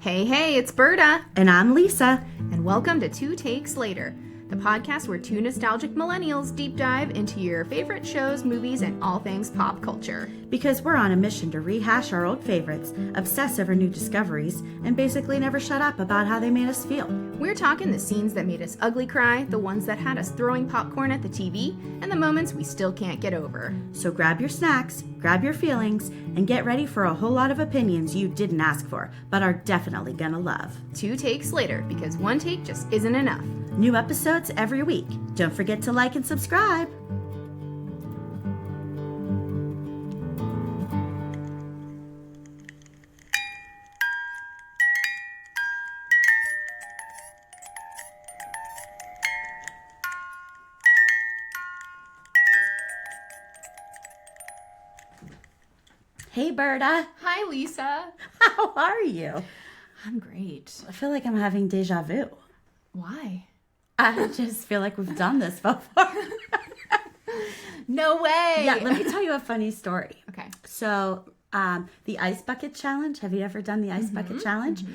Hey, it's Berta. And I'm Lisa. And welcome to Two Takes Later, the podcast where two nostalgic millennials deep dive into your favorite shows, movies, and all things pop culture. Because we're on a mission to rehash our old favorites, obsess over new discoveries, and basically never shut up about how they made us feel. We're talking the scenes that made us ugly cry, the ones that had us throwing popcorn at the TV, and the moments we still can't get over. So grab your snacks, grab your feelings, and get ready for a whole lot of opinions you didn't ask for, but are definitely gonna love. Two takes later, because one take just isn't enough. New episodes every week. Don't forget to like and subscribe. Hey, Berta. Hi, Lisa. How are you? I'm great. I feel like I'm having deja vu. Why? I just feel like we've done this before. No way. Yeah, let me tell you a funny story. Okay. So, the Ice Bucket Challenge. Have you ever done the Ice Bucket Challenge?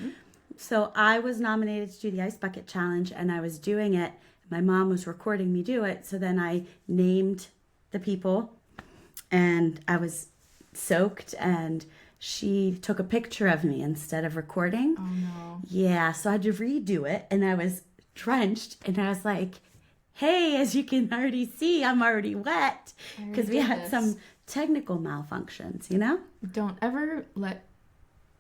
So, I was nominated to do the Ice Bucket Challenge, and I was doing it. My mom was recording me do it, so then I named the people, and I was soaked, and she took a picture of me instead of recording. Oh, no. Yeah, so I had to redo it, and I was drenched, and I was like, hey, as you can already see, I'm already wet, because we had some technical malfunctions, you know? Don't ever let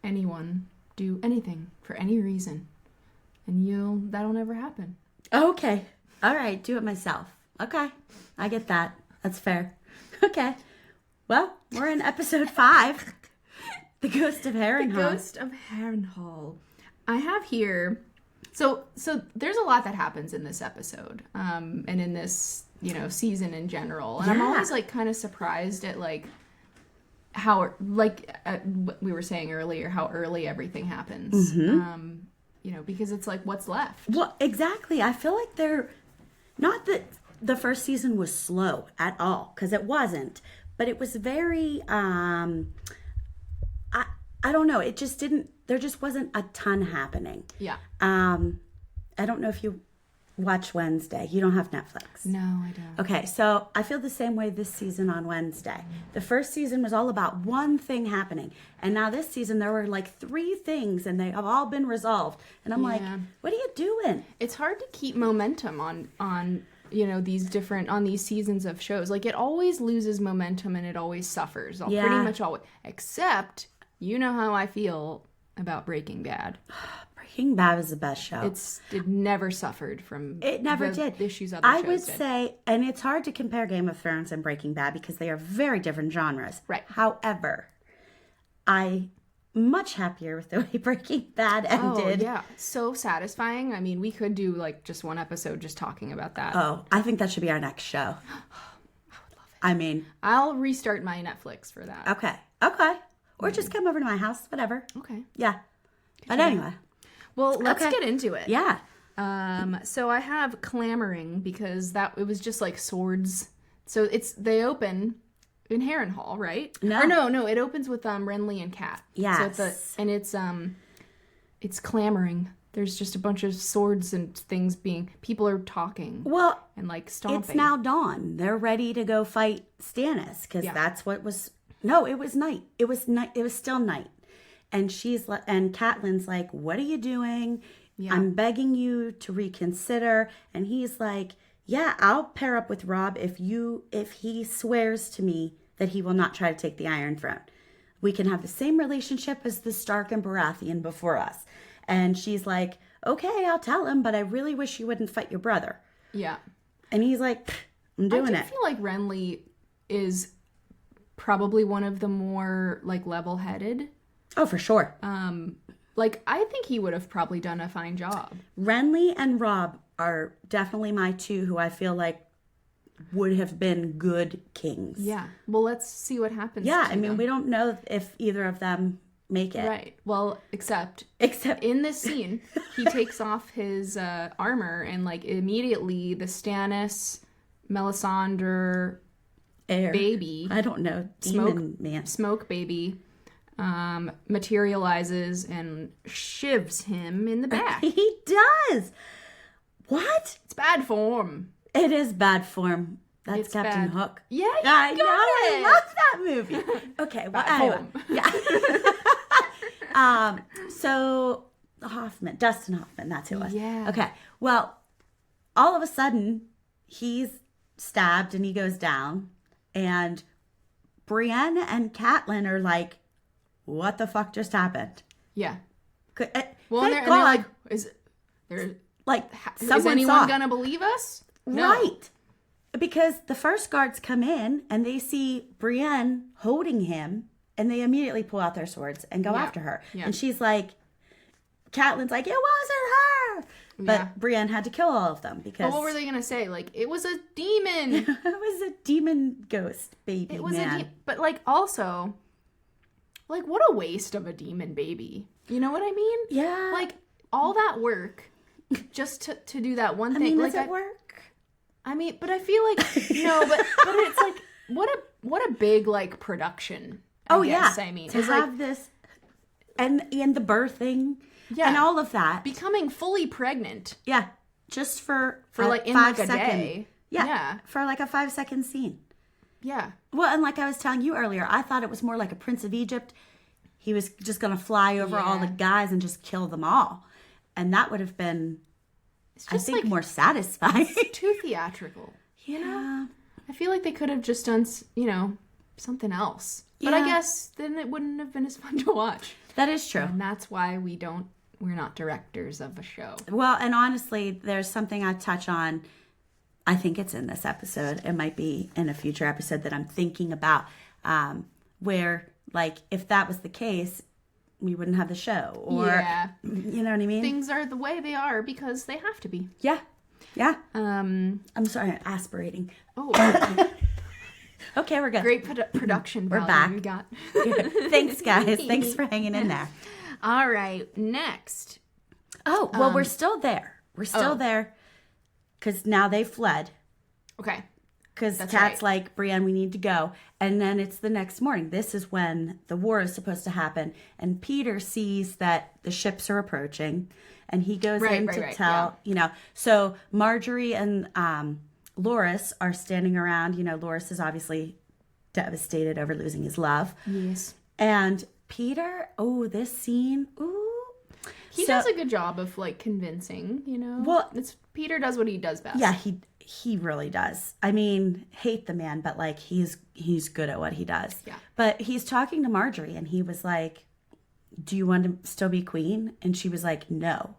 anyone do anything for any reason, and that'll never happen. Okay. All right, do it myself. Okay, I get that. That's fair. Okay. Well, we're in episode 5, The Ghost of Harrenhal. The Ghost of Harrenhal. I have here... So there's a lot that happens in this episode, and in this, season in general. And I'm always, kind of surprised at, how, what we were saying earlier, how early everything happens. Because it's what's left? Well, exactly. I feel like not that the first season was slow at all, because it wasn't. But it was very, I don't know. It just didn't, there just wasn't a ton happening. Yeah. I don't know if you watch Wednesday. You don't have Netflix. No, I don't. Okay, so I feel the same way this season on Wednesday. The first season was all about one thing happening. And now this season there were 3 things and they have all been resolved. And I'm like, what are you doing? It's hard to keep momentum on these seasons of shows. It always loses momentum and it always suffers. Pretty much always. Except, you know how I feel about Breaking Bad. Breaking Bad is the best show. It never suffered from it never did. Issues other shows I would did. say, and it's hard to compare Game of Thrones and Breaking Bad because they are very different genres. Right. However, I'm much happier with the way Breaking Bad ended. Oh, yeah. So satisfying. I mean, we could do just one episode just talking about that. Oh, I think that should be our next show. I would love it. I mean, I'll restart my Netflix for that. Okay. Or just come over to my house, whatever. Okay. Yeah. But anyway. Well, let's get into it. Yeah. So I have clamoring because it was just swords. So they open in Harrenhal, right? No. Or no, it opens with Renly and Cat. Yes. So it's clamoring. There's just a bunch of swords and things people are talking. Well, and stomping. It's now dawn. They're ready to go fight Stannis because that's what was. No, it was night. It was night. It was still night. And Catelyn's like, what are you doing? Yeah. I'm begging you to reconsider. And he's like, yeah, I'll pair up with Robb if he swears to me that he will not try to take the Iron Throne. We can have the same relationship as the Stark and Baratheon before us. And she's like, okay, I'll tell him, but I really wish you wouldn't fight your brother. Yeah. And he's like, I'm doing it. I feel like Renly is probably one of the more level-headed. Oh, for sure. I think he would have probably done a fine job. Renly and Robb are definitely my two who I feel like would have been good kings. Yeah. Well, let's see what happens. Yeah, I mean, we don't know if either of them make it. Right. Well, except in this scene, he takes off his armor and immediately the Stannis, Melisandre Air. baby. I don't know. Demon man. Smoke baby materializes and shivs him in the back. He does. What? It's bad form. It is bad form. That's It's Captain bad. Hook. Yeah, you I got know. it. I love that movie. Okay, well, Bad anyway. form. Yeah. So Dustin Hoffman, that's who it was. Yeah. Okay. Well, all of a sudden, he's stabbed and he goes down, and Brienne and Catelyn are like, "What the fuck just happened?" Yeah. Well, Well, thank and God. they're like, is Someone anyone saw. gonna believe us? No. Right. Because the first guards come in and they see Brienne holding him, and they immediately pull out their swords and go after her. Yeah. And she's like, Catelyn's like, it wasn't her. But Brienne had to kill all of them because But what were they gonna say? Like, it was a demon. it was a demon ghost baby. It was man. but like also, like, what a waste of a demon baby. You know what I mean? Yeah. Like, all that work just to do that one I thing. mean, Like, does it work? I mean, but I feel like no, but it's like what a big like production. I guess. I mean, to it's have like this and the birthing Yeah. and all of that. becoming fully pregnant Yeah. Just for like in 5 like a second. day. Yeah. Yeah. For like a 5-second scene. Yeah. Well, and like I was telling you earlier, I thought it was more like a Prince of Egypt. He was just going to fly over all the guys and just kill them all. And that would have been, It's I just think, like more satisfying. too theatrical. You know? I feel like they could have just done, something else. But I Yeah. guess then it wouldn't have been as fun to watch. That is true. And that's why we're not directors of a show. Well, and honestly, there's something I touch on. I think it's in this episode. It might be in a future episode that I'm thinking about, where, like, if that was the case, we wouldn't have the show. Or, Yeah. you know what I mean? Things are the way they are because they have to be. Yeah. Yeah. Um. I'm sorry, I'm aspirating. Oh, Okay, we're good. great production We're value back. we got. Thanks, guys. Thanks for hanging in there. All right, next. Oh, well, we're still there. We're still there because now they fled. Okay. Because That's Kat's right. like, Brienne, we need to go. And then it's the next morning. This is when the war is supposed to happen. And Peter sees that the ships are approaching. And he goes in to tell, So Marjorie and Loras are standing around. Loras is obviously devastated over losing his love. Yes. And Peter, this scene, He does a good job of like convincing, Well, Peter does what he does best. Yeah, he really does. I mean, hate the man, but like he's good at what he does. Yeah. But he's talking to Marjorie and he was like, "Do you want to still be queen?" And she was like, "No.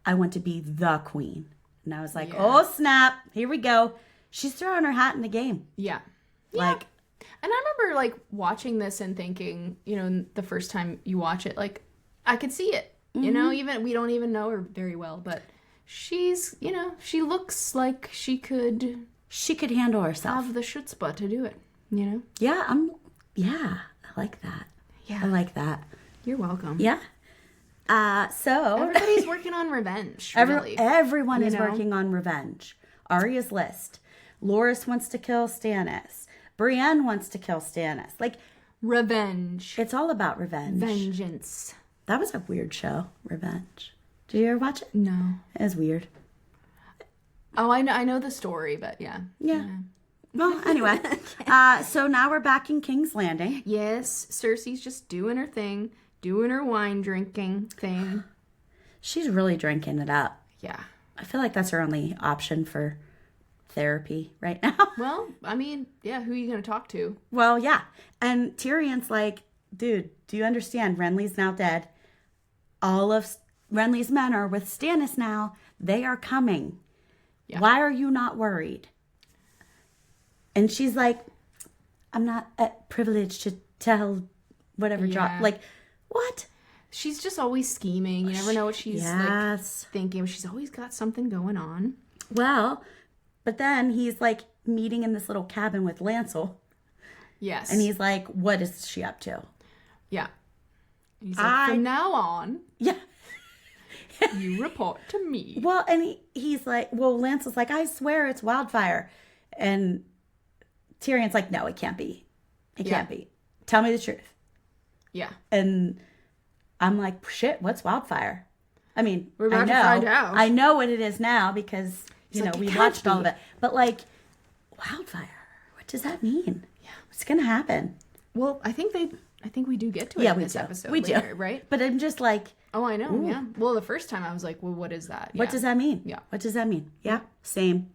I want to be the queen." And I was like, "Oh, snap. Here we go." She's throwing her hat in the game. Yeah. Like, and I remember like watching this and thinking, the first time you watch it, like I could see it. Even we don't even know her very well, but she's, she looks like she could handle herself. have the chutzpah to do it, Yeah, I like that. Yeah. I like that. You're welcome. Yeah. So Everybody's working on revenge, really. Everyone is working on revenge. Arya's list. Loras wants to kill Stannis. Brienne wants to kill Stannis. Like, Revenge. it's all about revenge. Vengeance. That was a weird show, Revenge. Did you ever watch it? No. It was weird. Oh, I know the story, but yeah. Yeah. Well, anyway. So now we're back in King's Landing. Yes, Cersei's just doing her thing, doing her wine drinking thing. She's really drinking it up. Yeah. I feel like that's her only option for therapy right now. Well, I mean, yeah, who are you going to talk to? Well, yeah. And Tyrion's like, dude, do you understand? Renly's now dead. All of Renly's men are with Stannis now. They are coming. Yeah. Why are you not worried? And she's like, I'm not privileged to tell whatever job. Like, what? She's just always scheming. You never know what she's like thinking. She's always got something going on. Well, but then he's like meeting in this little cabin with Lancel. Yes. And he's like, what is she up to? Yeah. And he's like, from now on, yeah, you report to me. Well, and he's like, well, Lancel's like, I swear it's Wildfire. And Tyrion's like, no, it can't be. It can't be. Tell me the truth. Yeah. And I'm like, shit, what's Wildfire? I mean, we're about to find out. I know what it is now because, you know, we watched all of it. But like, Wildfire, what does that mean? Yeah. What's going to happen? Well, I think we do get to it in this episode later, right? But I'm just like... Oh, I know, ooh. Yeah. Well, the first time I was like, well, what is that? What does that mean? Yeah. What does that mean? Yeah, same.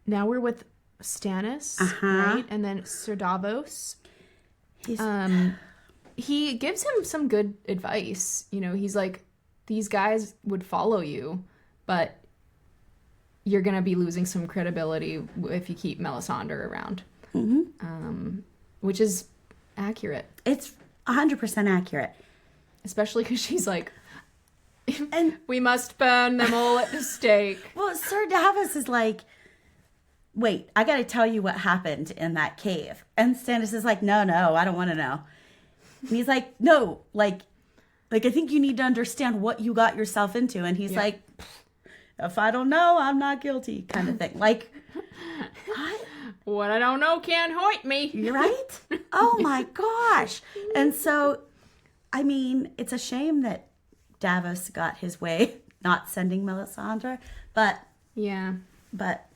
Now we're with Stannis, right? And then Sir Davos. He gives him some good advice. You know, he's like, these guys would follow you, but you're going to be losing some credibility if you keep Melisandre around. Mm-hmm. Which is accurate. It's 100% accurate. Especially because she's like, and we must burn them all at the stake. Well, Sir Davos is like, wait, I got to tell you what happened in that cave. And Stannis is like, no, I don't want to know. And he's like, no, like I think you need to understand what you got yourself into. And he's like, if I don't know, I'm not guilty, kind of thing. Like, what I don't know can't hurt me. You're right? Oh my gosh. And so, I mean, it's a shame that Davos got his way not sending Melisandre, but yeah, but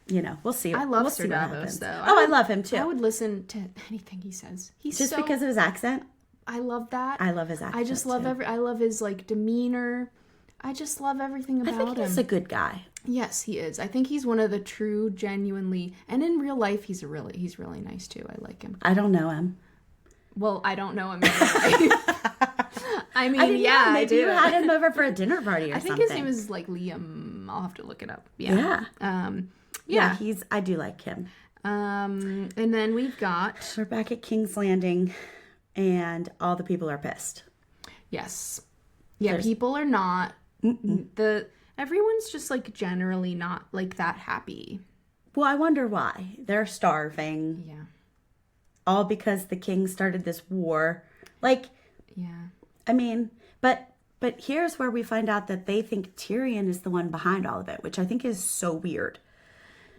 you know, we'll see. I love Sir Davos though. I love him too. I would listen to anything he says. He's just because of his accent. I love that. I love his accent. I just love I love his like demeanor. I just love everything about him. I think he's a good guy. Yes, he is. I think he's one of the true, genuinely, and in real life, he's really nice too. I like him. I don't know him. Well, I don't know him in real life. I mean, yeah, maybe you had him over for a dinner party or something. I think his name is like Liam. I'll have to look it up. Yeah. Yeah. I do like him. And then we're back at King's Landing, and all the people are pissed. Yes. Yeah, people are not. Everyone's just like generally not like that happy. Well, I wonder why. They're starving. Yeah. All because the king started this war. Like, yeah. I mean, but here's where we find out that they think Tyrion is the one behind all of it, which I think is so weird.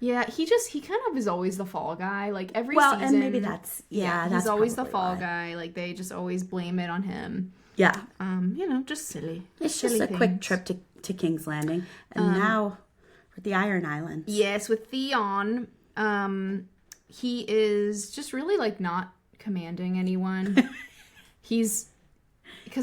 Yeah, he kind of is always the fall guy. Like every season. And maybe that's he's always the fall guy. Like they just always blame it on him. Yeah. You know, just silly. It's just a quick trip to King's Landing. And now we're at the Iron Islands. Yes, with Theon. He is just really like not commanding anyone. Because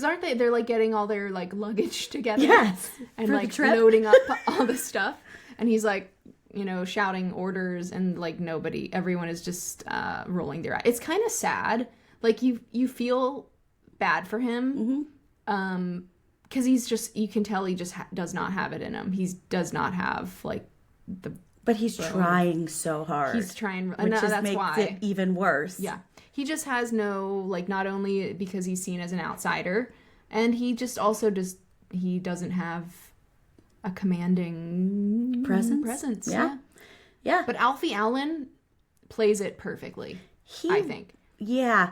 aren't they're like getting all their like luggage together. Yes. And like loading up all the stuff. And he's like, you know, shouting orders and like everyone is just rolling their eyes. It's kind of sad. Like you feel bad for him. Mm-hmm. Because he's just, you can tell he just does not have it in him. He does not have like the... But he's trying so hard. He's trying, which just makes it even worse. Yeah. He just has no, like, not only because he's seen as an outsider, and he just also he doesn't have a commanding presence. Yeah. But Alfie Allen plays it perfectly, I think. Yeah.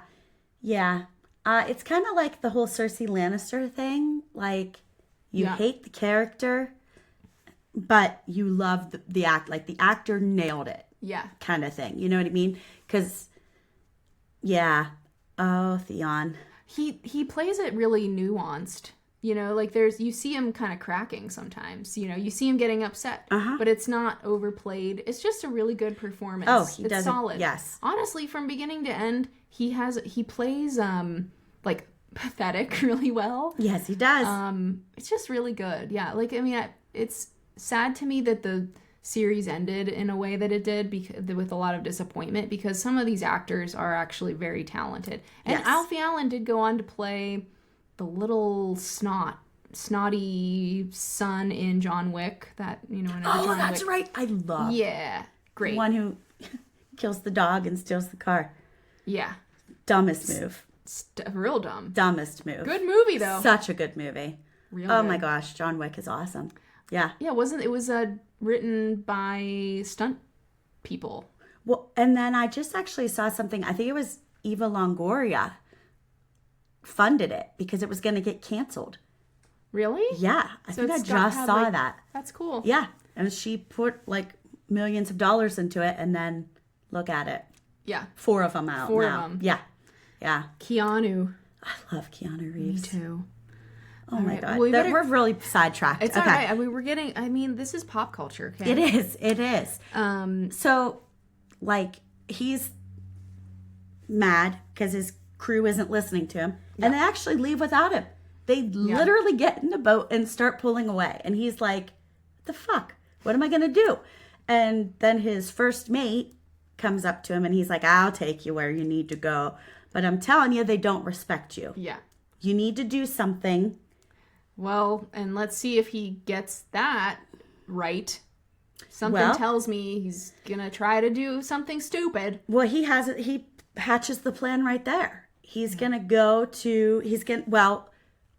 It's kind of like the whole Cersei Lannister thing. Like, you hate the character, but you love the act. Like, the actor nailed it. Yeah. Kind of thing. You know what I mean? Because, Theon. He plays it really nuanced. You know, like you see him kind of cracking sometimes. You know, you see him getting upset, but it's not overplayed. It's just a really good performance. Oh, he does. It's solid. Yes. Honestly, from beginning to end, he plays like pathetic really well. Yes, he does. It's just really good. Yeah, like I mean, it's sad to me that the series ended in a way that it did with a lot of disappointment because some of these actors are actually very talented. And Alfie Allen did go on to play the little snotty son in John Wick that, you know, John that's Wick. Right. I love. Yeah. Great. The one who kills the dog and steals the car. Yeah. Dumbest move. Real dumb. Dumbest move. Good movie though. Such a good movie. Real good. My my gosh, John Wick is awesome. Yeah. Yeah, it was written by stunt people. Well, and then I just actually saw something. I think it was Eva Longoria funded it because it was going to get canceled. Really? Yeah. I think I just saw that. That's cool. Yeah. And she put like millions of dollars into it and then look at it. Yeah. 4 of them out. 4 of them. Yeah. Yeah. Keanu. I love Keanu Me Reeves. too. Oh my God. We're really sidetracked. It's okay. All right. I mean, we're getting, this is pop culture. Okay? It is. So, like, he's mad because his crew isn't listening to him. Yeah. And they actually leave without him. They literally get in the boat and start pulling away. And he's like, what the fuck? What am I going to do? And then his first mate comes up to him and he's like, I'll take you where you need to go. But I'm telling you, they don't respect you. Yeah. You need to do something. Well, and let's see if he gets that right. Something tells me he's going to try to do something stupid. Well, he hatches the plan right there. He's going to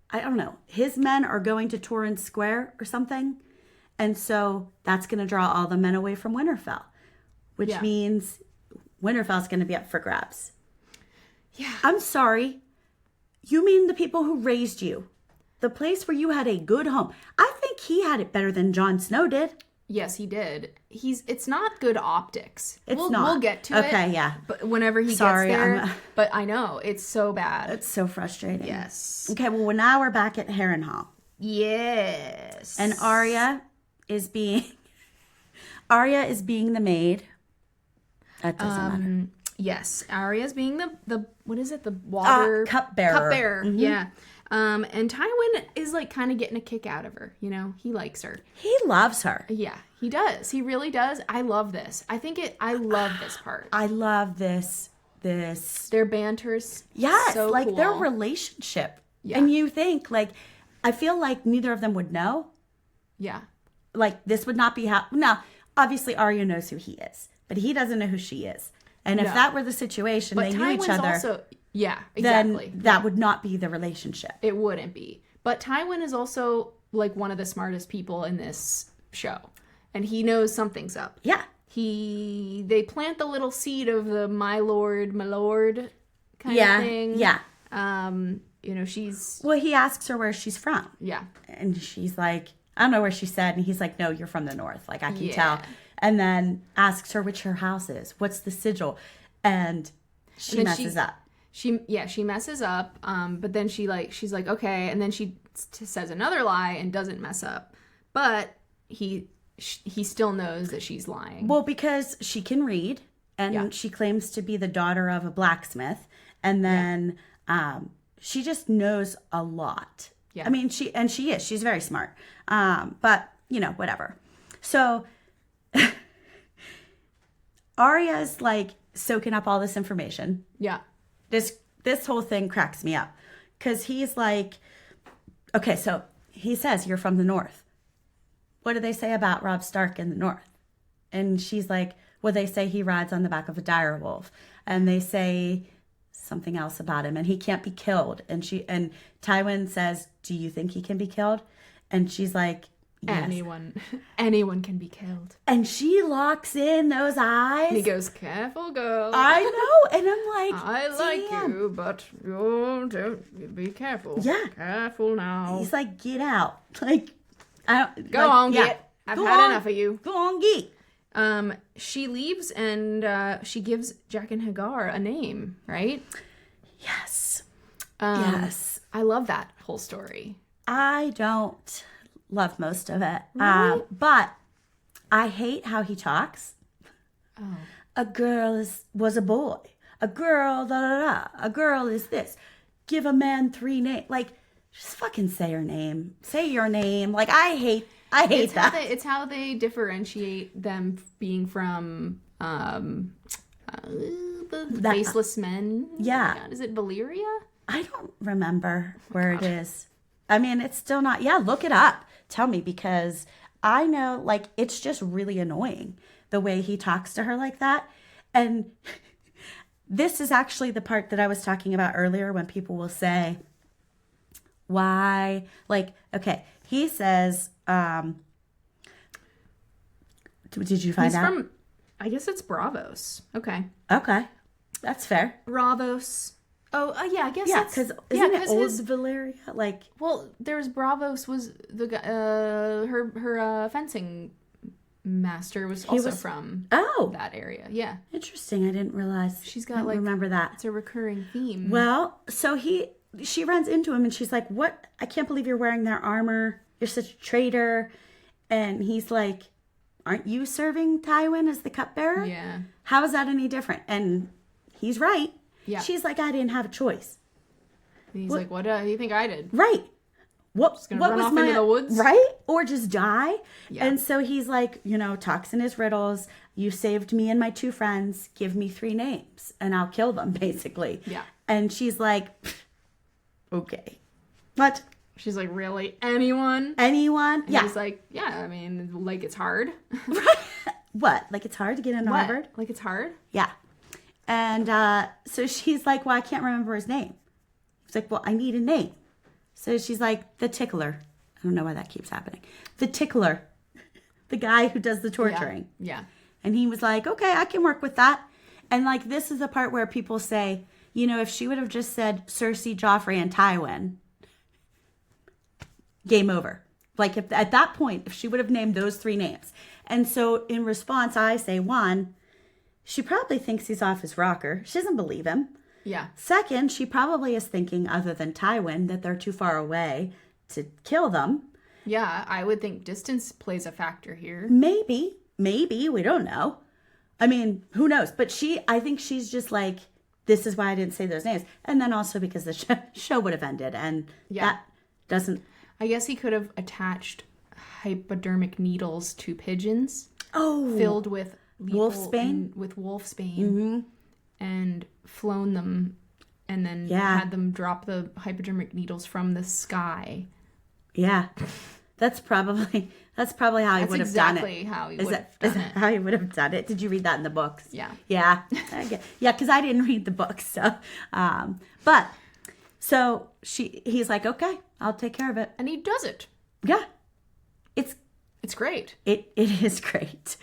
I don't know. His men are going to Torrance Square or something. And so that's going to draw all the men away from Winterfell, which means Winterfell's going to be up for grabs. Yeah. I'm sorry. You mean the people who raised you? The place where you had a good home. I think he had it better than Jon Snow did. Yes, he did. It's not good optics. We'll get to it. Okay, yeah. But whenever he gets there. But I know. It's so bad. It's so frustrating. Yes. Okay, well, now we're back at Harrenhal. Yes. And Arya is being the maid. That doesn't matter. Yes. Arya's being the what is it? The water cupbearer. Cupbearer. Mm-hmm. Yeah. And Tywin is like kind of getting a kick out of her. You know, he likes her. He loves her. Yeah, he does. He really does. I love this. I love this part. I love this. Their banter's so like cool. Their relationship. Yeah. And you think like, I feel like neither of them would know. Yeah. Like this would not be how. Now, obviously Arya knows who he is, but he doesn't know who she is. And if that were the situation, they knew each other. Also, yeah, exactly. Then that would not be the relationship. It wouldn't be. But Tywin is also like one of the smartest people in this show. And he knows something's up. Yeah. They plant the little seed of the my lord kind of thing. Yeah. You know, she's... Well, he asks her where she's from. Yeah. And she's like, I don't know where she said. And he's like, no, you're from the north. Like, I can tell. And then asks her which her house is. What's the sigil? And she messes up. She messes up. But then she's like, okay. And then she says another lie and doesn't mess up. But he still knows that she's lying. Well, because she can read. And she claims to be the daughter of a blacksmith. And then she just knows a lot. Yeah. I mean, she's very smart. But, you know, whatever. So Arya's like soaking up all this information. Yeah. This whole thing cracks me up. Because he's like, okay, so he says you're from the north. What do they say about Robb Stark in the north? And she's like, well, they say he rides on the back of a dire wolf. And they say something else about him. And he can't be killed. And Tywin says, do you think he can be killed? And she's like, yes. Anyone can be killed. And she locks in those eyes. And he goes, careful, girl. I know. And I'm like, I like you, but you don't be careful. Yeah. Careful now. He's like, get out. Like, I don't. Go on, get. I've had enough of you. Go on, get. She leaves and she gives Jaqen H'ghar a name, right? Yes. Yes. I love that whole story. I don't love most of it. Really? But I hate how he talks. Oh. A girl was a boy. A girl, da-da-da. A girl is this. Give a man 3 names. Like, just fucking say her name. Say your name. Like, I hate that. It's how they differentiate them being from the faceless men. Yeah. Oh, is it Valyria? I don't remember where it is. I mean, it's still not. Yeah, look it up. Tell me, because I know, like, it's just really annoying the way he talks to her like that. And this is actually the part that I was talking about earlier when people will say, why? Like, okay, he says, did you find out? I guess it's Bravos. Okay. Okay. That's fair. Bravos. Oh, yeah, I guess yeah, that's... because isn't it old Valyria? Like... Well, there's Bravos was the guy, her fencing master was also from that area. Yeah. Interesting. I didn't realize. She's got, like... remember that. It's a recurring theme. Well, so she runs into him and she's like, what? I can't believe you're wearing their armor. You're such a traitor. And he's like, aren't you serving Tywin as the cupbearer? Yeah. How is that any different? And he's right. Yeah. She's like, I didn't have a choice. And he's like, what do you think I did? Right. Just gonna run off into the woods? Right? Or just die? Yeah. And so he's like, talks in his riddles. You saved me and my 2 friends. Give me 3 names and I'll kill them, basically. Yeah. And she's like, okay. What? She's like, really? Anyone? Anyone? And yeah. he's like, yeah, I mean, like it's hard. What? Like it's hard to get into Harvard? Like it's hard? Yeah. And so she's like, well, I can't remember his name. He's like, well, I need a name. So she's like, the tickler. I don't know why that keeps happening. The tickler. The guy who does the torturing. Yeah. And he was like, okay, I can work with that. And like, this is the part where people say, if she would have just said Cersei, Joffrey, and Tywin, game over. Like if at that point, if she would have named those 3 names. And so in response, I say, 1, she probably thinks he's off his rocker. She doesn't believe him. Yeah. 2nd, she probably is thinking, other than Tywin, that they're too far away to kill them. Yeah, I would think distance plays a factor here. Maybe, we don't know. I mean, who knows? But I think she's just like, this is why I didn't say those names. And then also because the show would have ended. And that doesn't... I guess he could have attached hypodermic needles to pigeons. Oh. Filled with... Wolfsbane? With wolfsbane. Mm-hmm. And flown them. And then had them drop the hypodermic needles from the sky. Yeah. That's probably how he would have done it. That's exactly how he would have done it. How he would have done it. Did you read that in the books? Yeah. Yeah. Yeah, because I didn't read the books. So, he's like, okay, I'll take care of it. And he does it. Yeah. It's great. It is great.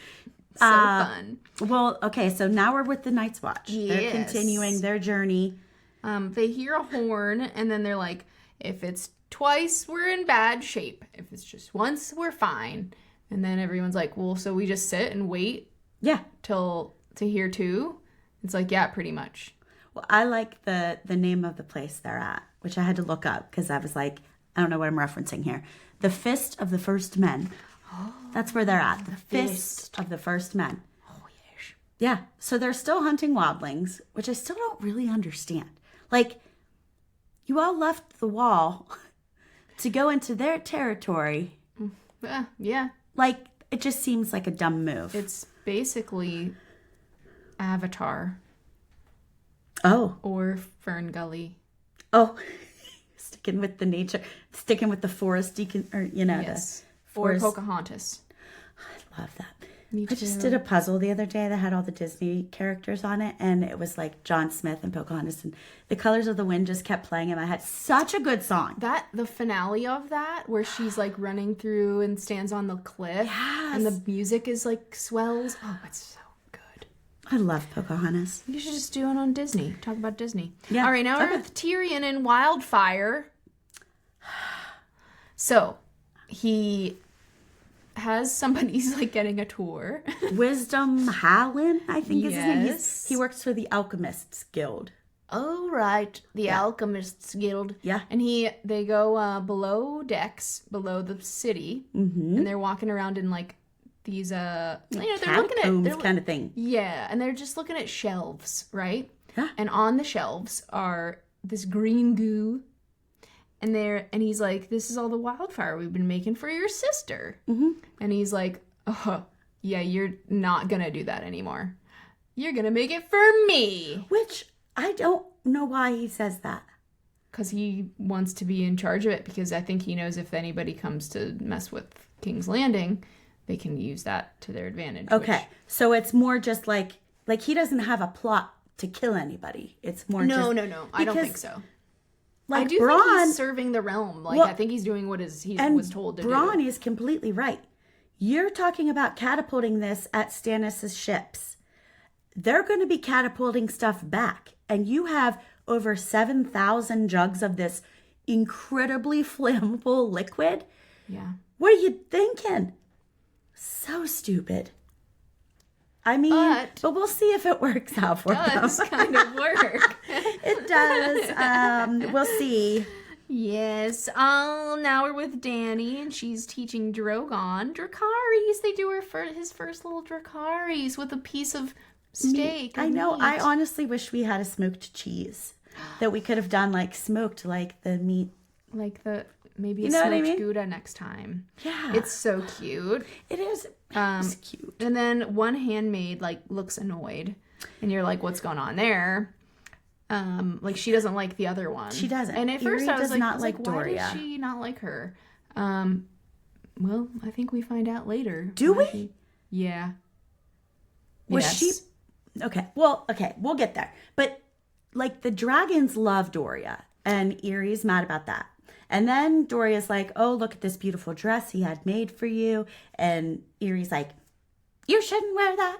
So fun. Well, okay, so now we're with the Night's Watch. Yes. They're continuing their journey. They hear a horn, and then they're like, if it's twice, we're in bad shape. If it's just once, we're fine. And then everyone's like, well, so we just sit and wait to hear 2? It's like, yeah, pretty much. Well, I like the name of the place they're at, which I had to look up because I was like, I don't know what I'm referencing here. The Fist of the First Men. Oh, that's where they're at. The Fist of the First Men. Oh, yes. Yeah. So they're still hunting wildlings, which I still don't really understand. Like, you all left the wall to go into their territory. Yeah. Like, it just seems like a dumb move. It's basically Avatar. Oh. Or Fern Gully. Oh. Sticking with the nature. Sticking with the forest. Yes. The forest. Or Pocahontas. I love that. Me too. I just did a puzzle the other day that had all the Disney characters on it, and it was like John Smith and Pocahontas, and The Colors of the Wind just kept playing in my head. Such a good song. The finale of that, where she's like running through and stands on the cliff, and the music is like swells. Oh, it's so good. I love Pocahontas. You should just do it on Disney. Talk about Disney. Yeah. All right, now we're with Tyrion and Wildfire. So, he has somebody's like getting a tour. Wisdom Howland, I think is his name. Yes. He works for the Alchemists Guild. Oh, right. The Alchemists Guild. Yeah. And they go below decks, below the city, and they're walking around in like these, they're looking at... kind of thing. Yeah, and they're just looking at shelves, right? Yeah. And on the shelves are this green goo, and he's like, this is all the wildfire we've been making for your sister. Mm-hmm. And he's like, oh, yeah, you're not gonna do that anymore. You're gonna make it for me. Which, I don't know why he says that. Because he wants to be in charge of it, because I think he knows if anybody comes to mess with King's Landing, they can use that to their advantage. Okay, so it's more just like he doesn't have a plot to kill anybody. It's more No. I don't think so. Like I do think he's serving the realm. Like, I think he's doing what he was told to do. Bronn is completely right. You're talking about catapulting this at Stannis' ships. They're going to be catapulting stuff back. And you have over 7,000 jugs of this incredibly flammable liquid. Yeah. What are you thinking? So stupid. I mean, but we'll see if it works out for them. It does kind of work. It does. We'll see. Yes. Now we're with Dany, and she's teaching Drogon Dracarys. They do his first little Dracarys with a piece of steak. I know. Meat. I honestly wish we had a smoked cheese that we could have done like smoked, like the meat, like the maybe you a know smoked what I mean? Gouda next time. Yeah, it's so cute. It is. It's cute. And then one handmaid like looks annoyed, and you're like, "What's going on there?" Like she doesn't like the other one. She doesn't. And at first I was like, Doria. Why does she not like her? Well, I think we find out later. Do we? Yeah. Was she? Okay. Well, okay. We'll get there. But like the dragons love Doria, and Erie's mad about that. And then Doria's like, "Oh, look at this beautiful dress he had made for you," and Erie's like, "You shouldn't wear that,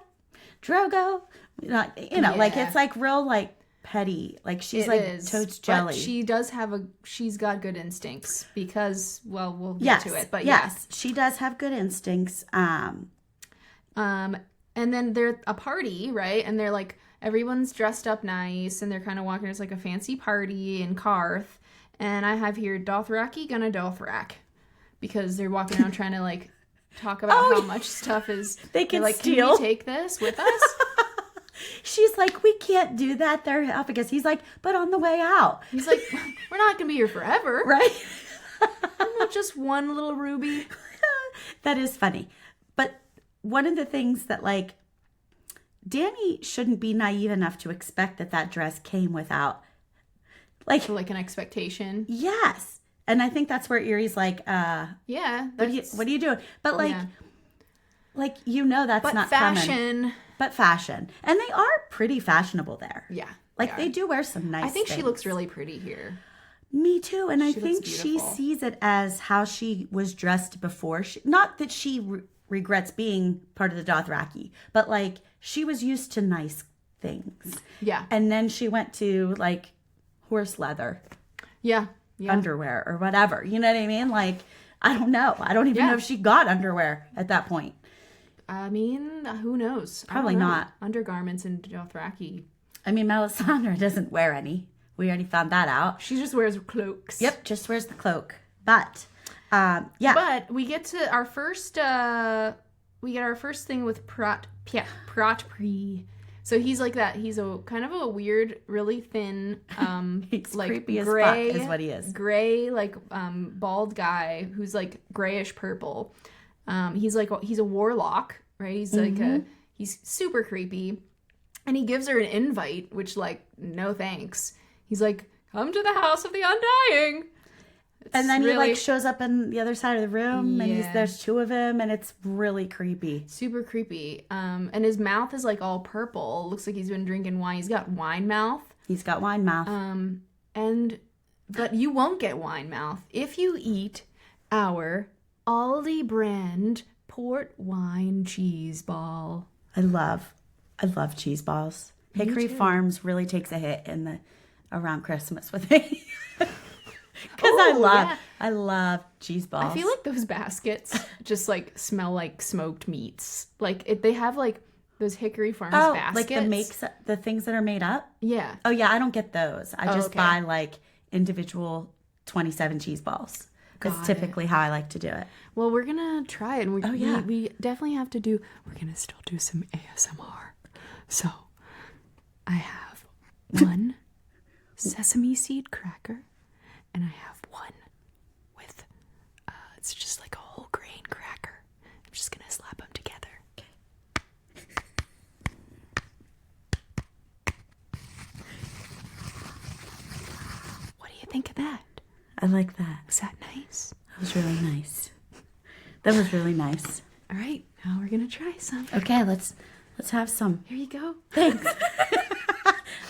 Drogo." Like it's like real like petty. Like she's totes jelly. But she does have she's got good instincts because, well, we'll get to it. But yes, she does have good instincts. And then they're a party, right? And they're like, everyone's dressed up nice, and they're kind of walking. It's like a fancy party in Qarth. And I have here Dothraki gonna Dothrak, because they're walking around trying to like talk about how much stuff is. They can like, steal. Can we take this with us? She's like, "We can't do that. They're up against." He's like, "But on the way out." He's like, "We're not gonna be here forever, right?" Not just one little ruby. That is funny. But one of the things that like Dany shouldn't be naive enough to expect that dress came without like an expectation. Yes. And I think that's where Erie's like, yeah, what are you doing? But like, that's not fashion. Common. But fashion. And they are pretty fashionable there. Yeah. Like they do wear some nice I think things. she looks really pretty here. Me too. And I think she sees it as how she was dressed before. Not that she regrets being part of the Dothraki, but like she was used to nice things. Yeah. And then she went to like horse leather. Yeah. Underwear or whatever. You know what I mean? Like, I don't know. I don't even know if she got underwear at that point. I mean, who knows? Probably not. Undergarments in Dothraki. I mean, Melisandre doesn't wear any. We already found that out. She just wears cloaks. Yep, just wears the cloak. But, yeah. But we get to our first, we get our first thing with Pratpri. So he's like that. He's a kind of a weird, really thin, he's like creepy as gray, fuck is what he is. Gray, like bald guy who's like grayish purple. He's a warlock, right? He's like he's super creepy, and he gives her an invite, which like no thanks. He's like, "Come to the house of the undying." And then he like shows up in the other side of the room, and there's two of him, and it's really creepy. Super creepy. And his mouth is like all purple. Looks like he's been drinking wine. He's got wine mouth. He's got wine mouth. But you won't get wine mouth if you eat our Aldi brand port wine cheese ball. I love cheese balls. Hickory Farms really takes a hit around Christmas with me. Because I love cheese balls. I feel like those baskets just like smell like smoked meats. Like they have like those Hickory Farms baskets. Like the things that are made up? Yeah. Oh yeah, I don't get those. I just buy like individual 27 cheese balls. That's typically how I like to do it. Well, we're going to try it. And we definitely have to we're going to still do some ASMR. So I have one sesame seed cracker. And I have one with, it's just like a whole grain cracker. I'm just going to slap them together. Okay. What do you think of that? I like that. Was that nice? That was really nice. That was really nice. All right, now we're going to try some. Okay, let's have some. Here you go. Thanks.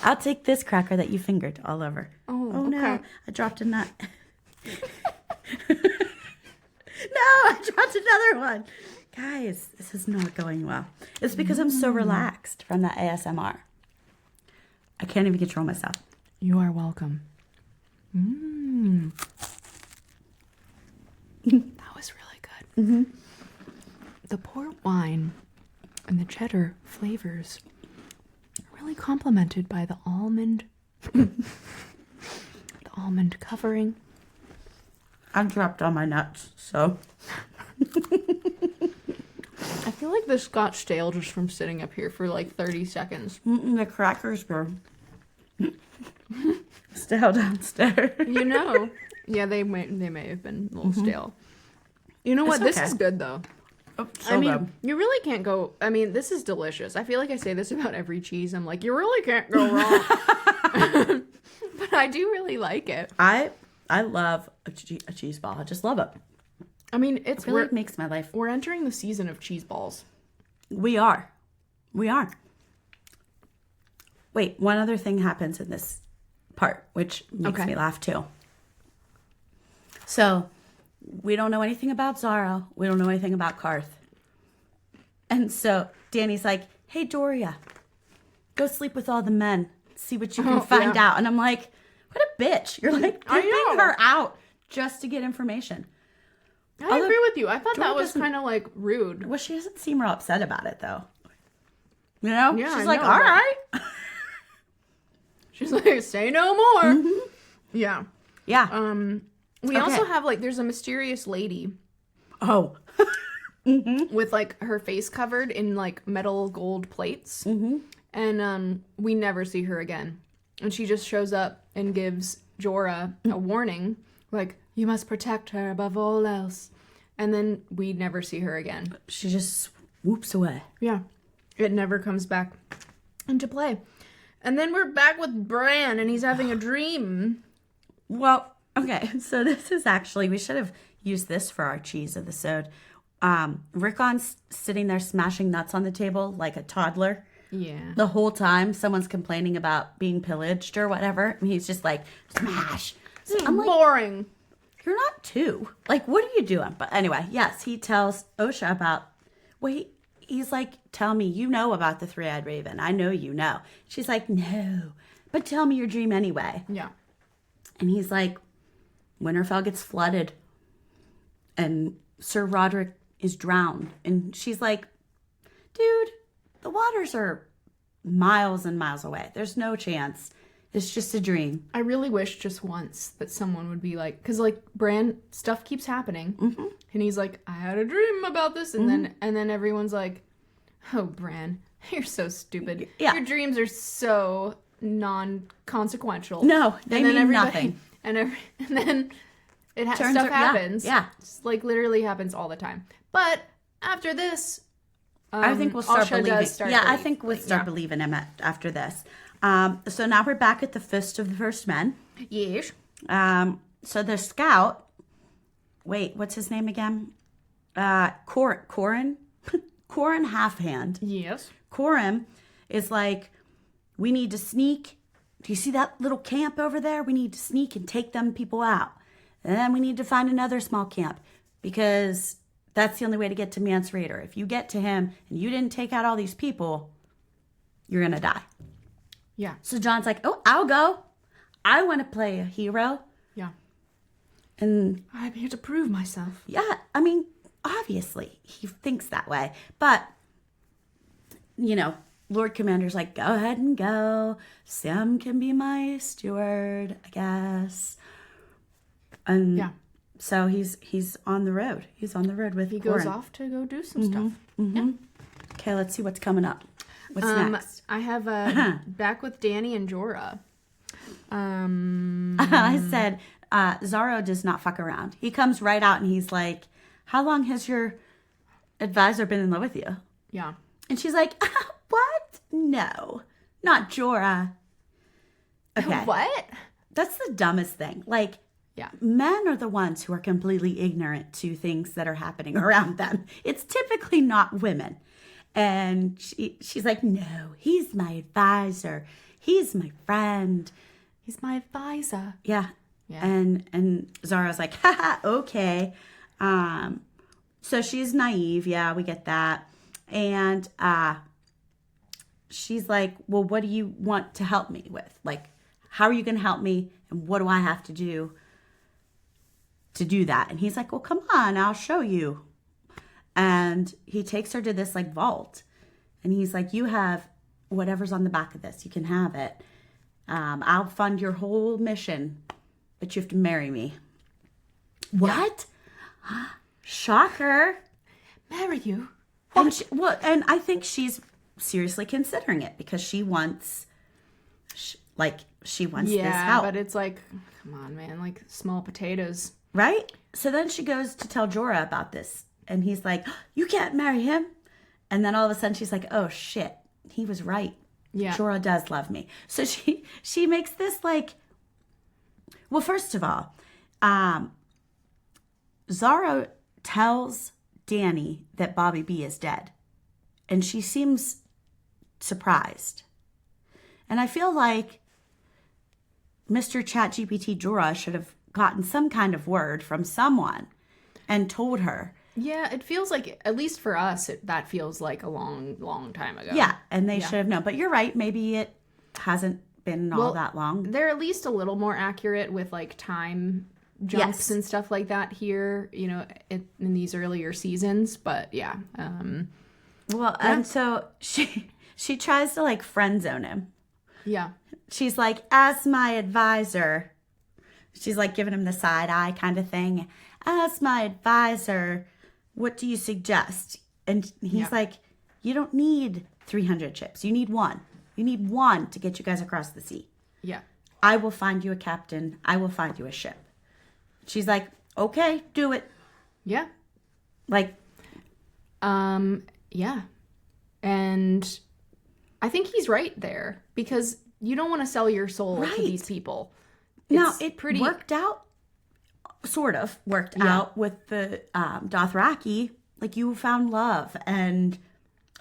I'll take this cracker that you fingered all over. Oh okay. No, I dropped a nut. No, I dropped another one. Guys, this is not going well. It's because I'm so relaxed from that ASMR. I can't even control myself. You are welcome. That was really good. The port wine And the cheddar flavors are really complemented by the almond, the almond covering. I dropped all my nuts, so. I feel like this got stale just from sitting up here for like 30 seconds. The crackers were stale downstairs. You know. Yeah, they may have been a little stale. You know what? It's This okay. is good, though. Oh, I mean, good. you really can't go... I mean, this is delicious. I feel like I say this about every cheese. I'm like, you really can't go wrong. But I do really like it. I love a cheese ball. I just love it. I mean, it's... It really makes my life. We're entering the season of cheese balls. We are. Wait, one other thing happens in this part, which makes me laugh too. So, we don't know anything about Zara. We don't know anything about Qarth. And so, Dany's like, hey, Doria, go sleep with all the men. See what you can find out. And I'm like, what a bitch. You're like, pimping her out just to get information. I agree with you. I thought that was kind of like rude. Well, she doesn't seem real upset about it, though. You know? Yeah, she's I like, know, all right. She's like, say no more. Yeah. Yeah. We also have, like, there's a mysterious lady. Oh. With, like, her face covered in, like, metal gold plates. And we never see her again. And she just shows up and gives Jorah a warning. Like, you must protect her above all else. And then we never see her again. She just whoops away. Yeah. It never comes back into play. And then we're back with Bran, and he's having a dream. Well, okay, so this is actually, we should have used this for our cheese episode. Rickon's sitting there smashing nuts on the table like a toddler. Yeah. The whole time someone's complaining about being pillaged or whatever. And he's just like, smash. So I'm like, boring. you're not two. Like, what are you doing? But anyway, yes, he tells Osha about, he's like, tell me, you know about the three-eyed raven. I know you know. She's like, no, but tell me your dream anyway. Yeah. And he's like, Winterfell gets flooded and Sir Roderick is drowned. And she's like, dude, the waters are miles and miles away. There's no chance. It's just a dream. I really wish just once that someone would be like, because like Bran, stuff keeps happening, and he's like, I had a dream about this, and then everyone's like, oh Bran, you're so stupid. Yeah. Your dreams are so non-consequential. No, they mean nothing. And then stuff out- happens. yeah. Just, like literally happens all the time. But after this, I think we'll start Osha believing. does start I think we'll start believing him after this. So now we're back at the Fist of the First Men. Yes. So the scout, wait, what's his name again? Corin? Corin Halfhand. Yes. Corin is like, we need to sneak. Do you see that little camp over there? We need to sneak and take them people out. And then we need to find another small camp because that's the only way to get to Mance Raider. If you get to him and you didn't take out all these people, you're going to die. Yeah. So John's like, oh, I'll go. I want to play a hero. Yeah. And I'm here to prove myself. yeah, I mean, obviously he thinks that way. But, you know, Lord Commander's like, go ahead and go. Sam can be my steward, I guess. And Yeah. so he's on the road. He's on the road with He Corin. goes off to go do some stuff. Mm-hmm. Okay, let's see what's coming up. What's next? I have back with Dany and Jorah. I said, Zaro does not fuck around. He comes right out and he's like, how long has your advisor been in love with you? Yeah. And she's like, what? No, not Jorah. Okay. What? That's the dumbest thing. Like, Yeah. men are the ones who are completely ignorant to things that are happening around them. It's typically not women. And she's like, no, he's my advisor. He's my friend. He's my advisor. Yeah. Yeah. And Zara's like, haha, okay. So she's naive. Yeah, we get that. And she's like, well, what do you want to help me with? Like, how are you going to help me? And what do I have to do that? And he's like, well, come on, I'll show you. And he takes her to this like vault. And he's like, you have whatever's on the back of this. You can have it. I'll fund your whole mission, but you have to marry me. What? Yeah. Shocker. Marry you? And and I think she's seriously considering it because she wants this help. Yeah, but it's like, come on, man, like small potatoes. Right? So then she goes to tell Jorah about this. And he's like, you can't marry him. And then all of a sudden she's like, oh, shit. He was right. Yeah. Jorah does love me. So she makes this like... Well, first of all, Zara tells Dany that Bobby B is dead. And she seems surprised. And I feel like Mr. ChatGPT Jorah should have gotten some kind of word from someone and told her. Yeah, it feels like, at least for us, that feels like a long, long time ago. Yeah, and they should have known. But you're right, maybe it hasn't been all that long. They're at least a little more accurate with like time jumps and stuff like that here, you know, in these earlier seasons. But yeah. And so she tries to like friend zone him. Yeah. She's like, as my advisor... She's like giving him the side eye kind of thing. As my advisor, what do you suggest? And he's like, you don't need 300 ships. You need one. You need one to get you guys across the sea. Yeah. I will find you a captain. I will find you a ship. She's like, okay, do it. Yeah. Like. Yeah. And I think he's right there because you don't want to sell your soul to these people. Now, it worked out, sort of worked out with the Dothraki. Like, you found love and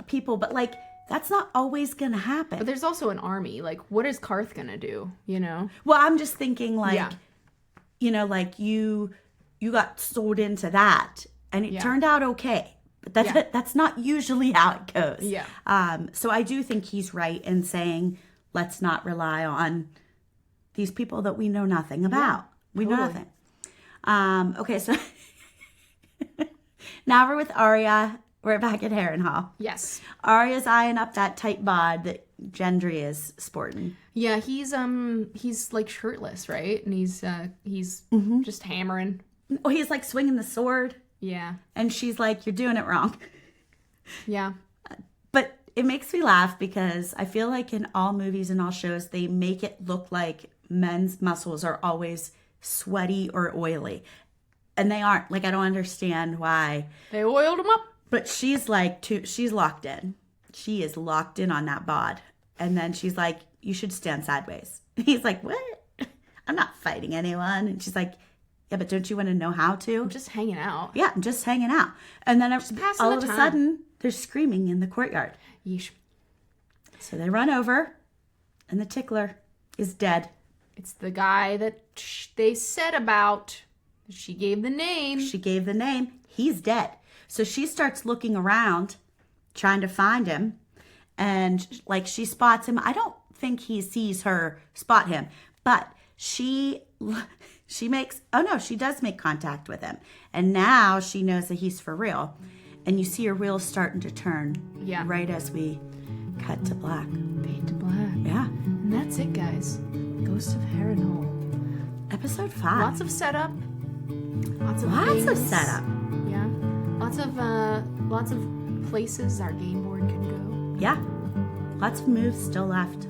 people, but, like, that's not always going to happen. But there's also an army. Like, what is Qarth going to do, you know? Well, I'm just thinking, like, you know, like, you got sold into that, and it turned out okay. But that's not usually how it goes. Yeah. So I do think he's right in saying, let's not rely on these people that we know nothing about. We know nothing. Okay, so now we're with Arya. We're back at Harrenhal. Yes. Arya's eyeing up that tight bod that Gendry is sporting. Yeah, he's like shirtless, right? And he's just hammering. Oh, he's like swinging the sword. Yeah. And she's like, you're doing it wrong. Yeah. But it makes me laugh because I feel like in all movies and all shows, they make it look like men's muscles are always sweaty or oily. And they aren't. Like, I don't understand why. They oiled them up. But she's like, she's locked in. She is locked in on that bod. And then she's like, you should stand sideways. He's like, what? I'm not fighting anyone. And she's like, yeah, but don't you want to know how to? I'm just hanging out. Yeah, I'm just hanging out. And then all of a sudden, they're screaming in the courtyard. Yeesh. So they run over, and the tickler is dead. It's the guy that they said about. She gave the name. He's dead. So she starts looking around, trying to find him. And, like, she spots him. I don't think he sees her spot him. But she does make contact with him. And now she knows that he's for real. And you see her wheels starting to turn. Yeah. Right as we cut to black. Fade to black. Yeah. And that's it, guys. Ghost of Harrenhal. Episode 5. Lots of setup. Lots of setup. Yeah. Lots of places our game board can go. Yeah. Lots of moves still left.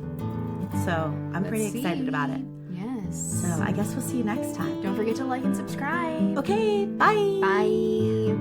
So I'm pretty excited about it. Yes. So I guess we'll see you next time. Don't forget to like and subscribe. Okay. Bye. Bye.